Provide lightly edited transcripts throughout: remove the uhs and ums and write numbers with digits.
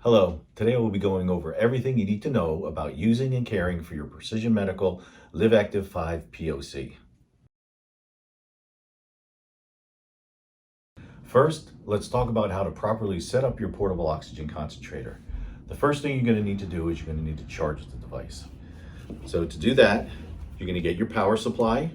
Hello, today I will be going over everything you need to know about using and caring for your Precision Medical Live Active 5 POC. First, let's talk about how to properly set up your portable oxygen concentrator. The first thing you're going to need to do is you're going to need to charge the device. So to do that, you're going to get your power supply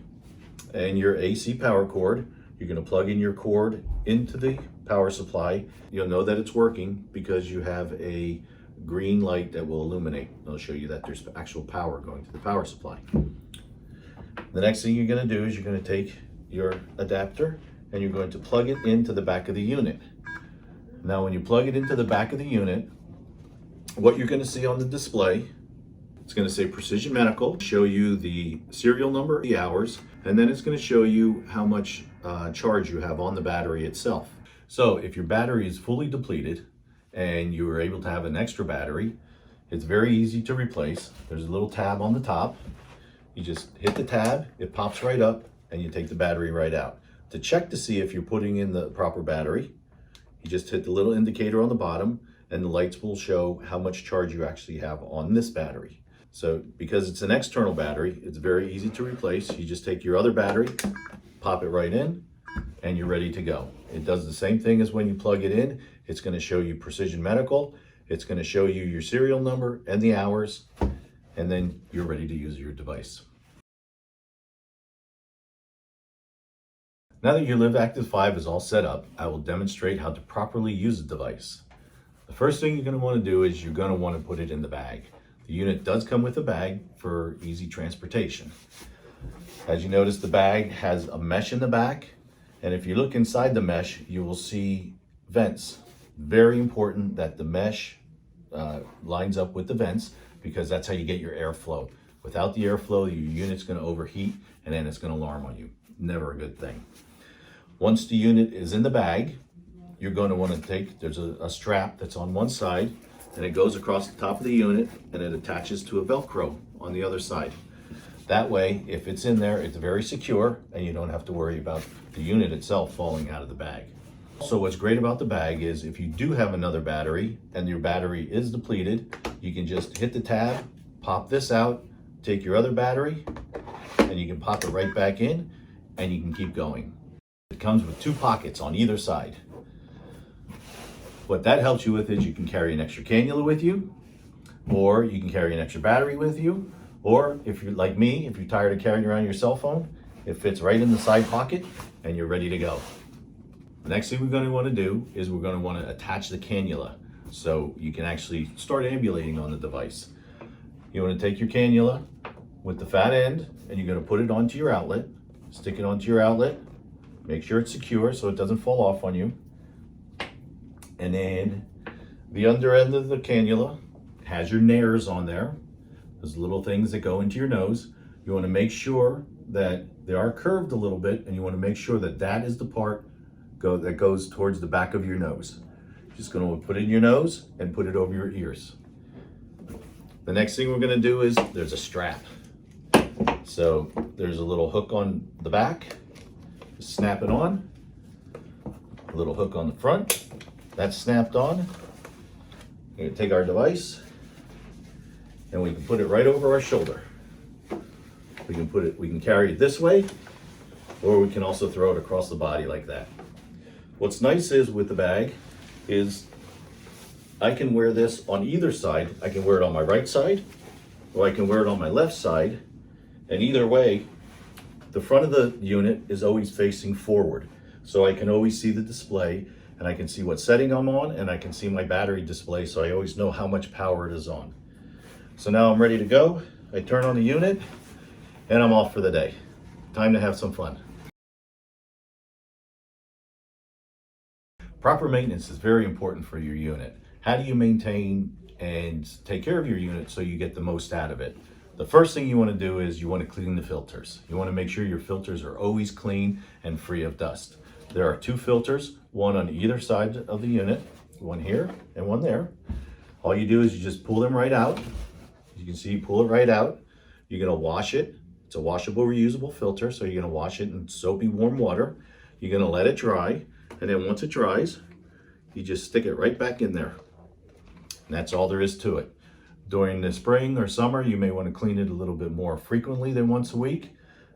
and your AC power cord. You're going to plug in your cord into the power supply. You'll know that it's working because you have a green light that will illuminate. It'll show you that there's actual power going to the power supply. The next thing you're going to do is you're going to take your adapter and you're going to plug it into the back of the unit. Now when you plug it into the back of the unit, what you're going to see on the display, it's going to say Precision Medical, show you the serial number, the hours, and then it's going to show you how much charge you have on the battery itself. So if your battery is fully depleted and you were able to have an extra battery, it's very easy to replace. There's a little tab on the top. You just hit the tab, it pops right up, and you take the battery right out. To check to see if you're putting in the proper battery, you just hit the little indicator on the bottom and the lights will show how much charge you actually have on this battery. So because it's an external battery, it's very easy to replace. You just take your other battery, pop it right in, and you're ready to go. It does the same thing as when you plug it in. It's going to show you Precision Medical. It's going to show you your serial number and the hours, and then you're ready to use your device. Now that your Live Active 5 is all set up, I will demonstrate how to properly use the device. The first thing you're going to want to do is you're going to want to put it in the bag. The unit does come with a bag for easy transportation. As you notice, the bag has a mesh in the back, and if you look inside the mesh, you will see vents. Very important that the mesh lines up with the vents because that's how you get your airflow. Without the airflow, your unit's going to overheat and then it's going to alarm on you. Never a good thing. Once the unit is in the bag, you're going to want to take, there's a strap that's on one side and it goes across the top of the unit and it attaches to a Velcro on the other side. That way, if it's in there, it's very secure and you don't have to worry about the unit itself falling out of the bag. So what's great about the bag is if you do have another battery and your battery is depleted, you can just hit the tab, pop this out, take your other battery, and you can pop it right back in and you can keep going. It comes with 2 pockets on either side. What that helps you with is you can carry an extra cannula with you, or you can carry an extra battery with you, or if you're like me, if you're tired of carrying around your cell phone, it fits right in the side pocket and you're ready to go. The next thing we're going to want to do is we're going to want to attach the cannula so you can actually start ambulating on the device. You want to take your cannula with the fat end and you're going to put it onto your outlet, stick it onto your outlet, make sure it's secure so it doesn't fall off on you. And then the under end of the cannula has your nares on there. Those little things that go into your nose. You want to make sure that they are curved a little bit and you want to make sure that that is the part that goes towards the back of your nose. Just going to put it in your nose and put it over your ears. The next thing we're going to do is there's a strap. So there's a little hook on the back. Just snap it on. A little hook on the front. That's snapped on. We're going to take our device and we can put it right over our shoulder. We can carry it this way, or we can also throw it across the body like that. What's nice is with the bag is I can wear this on either side. I can wear it on my right side, or I can wear it on my left side. And either way, the front of the unit is always facing forward. So I can always see the display and I can see what setting I'm on and I can see my battery display so I always know how much power it is on. So now I'm ready to go. I turn on the unit and I'm off for the day. Time to have some fun. Proper maintenance is very important for your unit. How do you maintain and take care of your unit so you get the most out of it? The first thing you want to do is you want to clean the filters. You want to make sure your filters are always clean and free of dust. There are 2 filters, one on either side of the unit, one here and one there. All you do is you just pull them right out. You can see you pull it right out. You're going to wash it. It's a washable, reusable filter, so you're going to wash it in soapy, warm water. You're going to let it dry, and then once it dries, you just stick it right back in there. And that's all there is to it. During the spring or summer, you may want to clean it a little bit more frequently than once a week,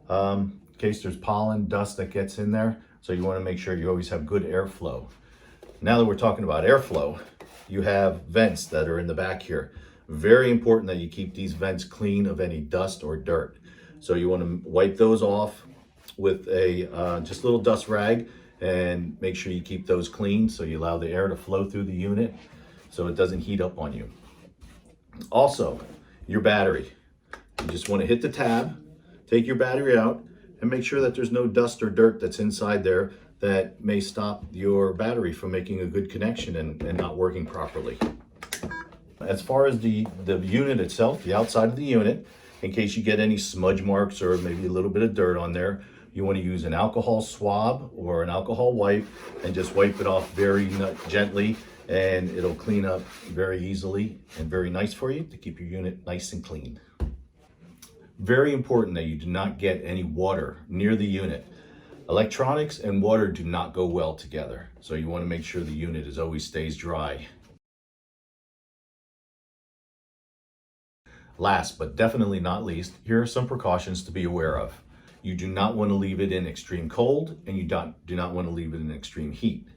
in case there's pollen, dust that gets in there. So you want to make sure you always have good airflow. Now that we're talking about airflow, you have vents that are in the back here. Very important that you keep these vents clean of any dust or dirt. So you want to wipe those off with a just a little dust rag, and make sure you keep those clean so you allow the air to flow through the unit so it doesn't heat up on you. Also, your battery. You just want to hit the tab, take your battery out, and make sure that there's no dust or dirt that's inside there that may stop your battery from making a good connection and not working properly. As far as the unit itself, the outside of the unit, in case you get any smudge marks or maybe a little bit of dirt on there, you want to use an alcohol swab or an alcohol wipe and just wipe it off very gently, and it'll clean up very easily and very nice for you to keep your unit nice and clean. Very important that you do not get any water near the unit. Electronics and water do not go well together, so you want to make sure the unit always stays dry. Last but definitely not least, here are some precautions to be aware of. You do not want to leave it in extreme cold, and you do not want to leave it in extreme heat.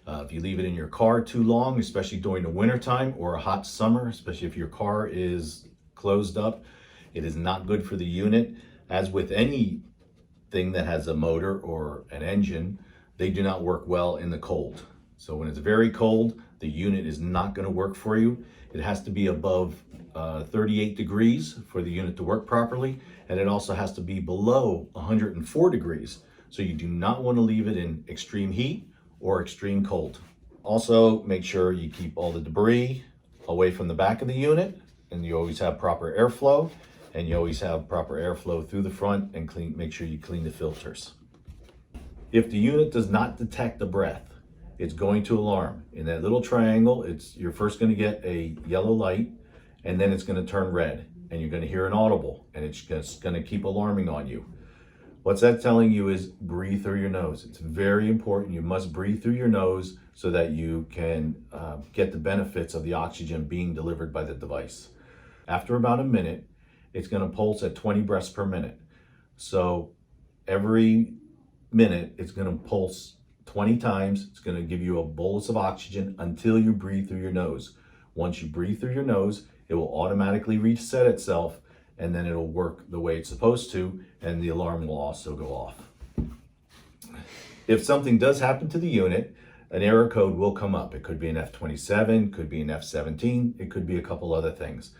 If you leave it in your car too long, especially during the winter time or a hot summer, especially if your car is closed up, it is not good for the unit. As with anything that has a motor or an engine, they do not work well in the cold. So when it's very cold, the unit is not going to work for you. It has to be above 38 degrees for the unit to work properly, and it also has to be below 104 degrees. So you do not want to leave it in extreme heat or extreme cold. Also, make sure you keep all the debris away from the back of the unit, and you always have proper airflow, and you always have proper airflow through the front, and make sure you clean the filters. If the unit does not detect the breath, it's going to alarm. In that little triangle, you're first going to get a yellow light, and then it's going to turn red, and you're going to hear an audible, and it's just going to keep alarming on you. What's that telling you is breathe through your nose. It's very important. You must breathe through your nose so that you can get the benefits of the oxygen being delivered by the device. After about a minute, it's going to pulse at 20 breaths per minute. So every minute, it's going to pulse 20 times. It's going to give you a bolus of oxygen until you breathe through your nose. Once you breathe through your nose, it will automatically reset itself, and then it'll work the way it's supposed to, and the alarm will also go off. If something does happen to the unit, an error code will come up. It could be an F27, could be an F17, it could be a couple other things.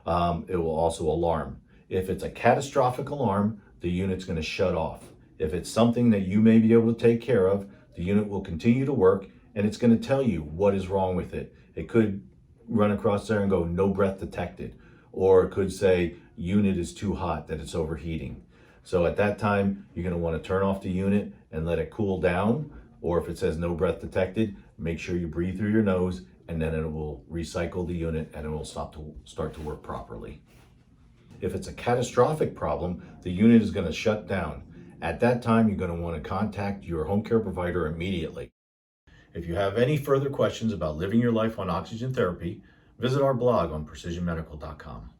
It will also alarm. If it's a catastrophic alarm, the unit's going to shut off. If it's something that you may be able to take care of, the unit will continue to work, and it's going to tell you what is wrong with it. It could run across there and go, no breath detected. Or it could say, unit is too hot, that it's overheating. So at that time, you're going to want to turn off the unit and let it cool down. Or if it says no breath detected, make sure you breathe through your nose, and then it will recycle the unit and it will start to work properly. If it's a catastrophic problem, the unit is going to shut down. At that time, you're going to want to contact your home care provider immediately. If you have any further questions about living your life on oxygen therapy, visit our blog on precisionmedical.com.